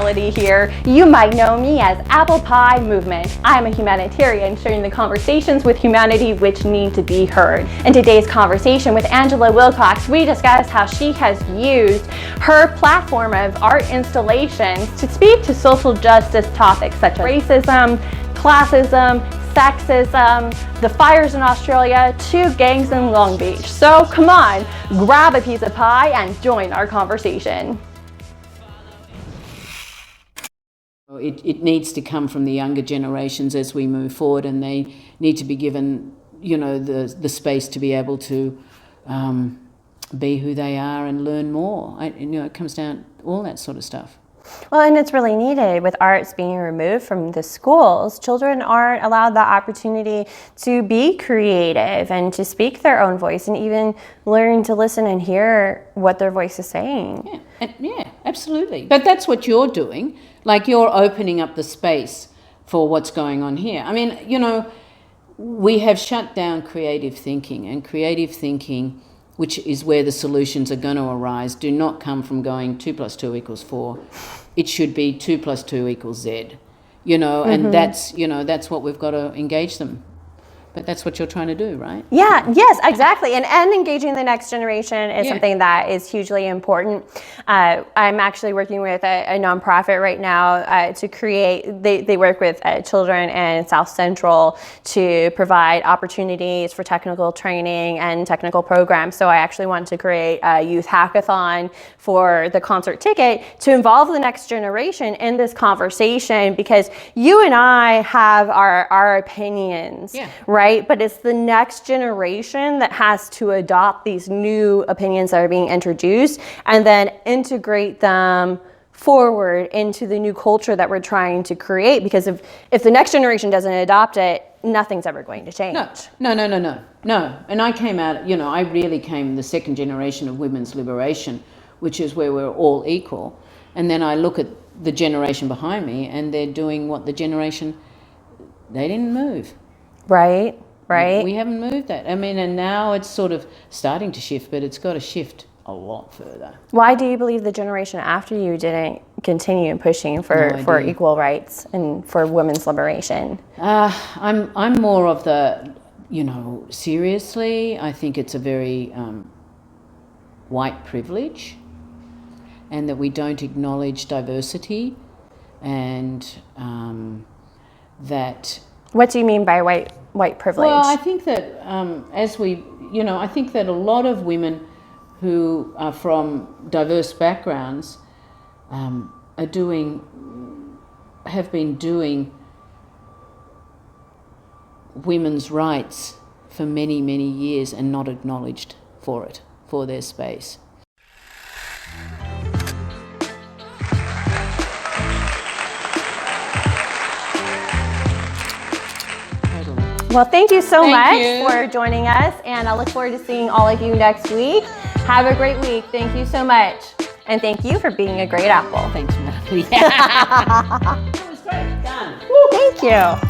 personality here. You might know me as Apple Pie Movement. I'm a humanitarian sharing the conversations with humanity which need to be heard. In today's conversation with Angela Wilcox, we discuss how she has used her platform of art installations to speak to social justice topics such as racism, classism, sexism, the fires in Australia, to gangs in Long Beach. So come on, grab a piece of pie and join our conversation. It needs to come from the younger generations as we move forward, and they need to be given, the space to be able to be who they are and learn more. It comes down to all that sort of stuff. Well, and it's really needed with arts being removed from the schools. Children aren't allowed the opportunity to be creative and to speak their own voice and even learn to listen and hear what their voice is saying. Yeah, absolutely. But that's what you're doing. Like, you're opening up the space for what's going on here. I mean, we have shut down creative thinking, and creative thinking, which is where the solutions are going to arise, do not come from going 2 + 2 = 4. It should be 2 + 2 = Z, and that's what we've got to engage them. But that's what you're trying to do, right? Yeah, yes, exactly. And engaging the next generation is something that is hugely important. I'm actually working with a nonprofit right now to create, they work with children in South Central to provide opportunities for technical training and technical programs. So I actually want to create a youth hackathon for the concert ticket to involve the next generation in this conversation, because you and I have our opinions, right? But it's the next generation that has to adopt these new opinions that are being introduced and then integrate them forward into the new culture that we're trying to create. Because if the next generation doesn't adopt it, nothing's ever going to change. No. And I came out, I really came the second generation of women's liberation, which is where we're all equal. And then I look at the generation behind me, and they're doing what the generation, they didn't move. Right. We haven't moved that. I mean, and now it's sort of starting to shift, but it's got to shift a lot further. Why do you believe the generation after you didn't continue pushing for equal rights and for women's liberation? I'm more of the, seriously, I think it's a very white privilege, and that we don't acknowledge diversity, and that... What do you mean by white privilege? Well, I think that I think that a lot of women who are from diverse backgrounds have been doing women's rights for many, many years and not acknowledged for their space. Well, thank you so much for joining us, and I look forward to seeing all of you next week. Have a great week. Thank you so much. And thank you for being a great apple. Thanks, Natalie. That was great. Done. Thank you.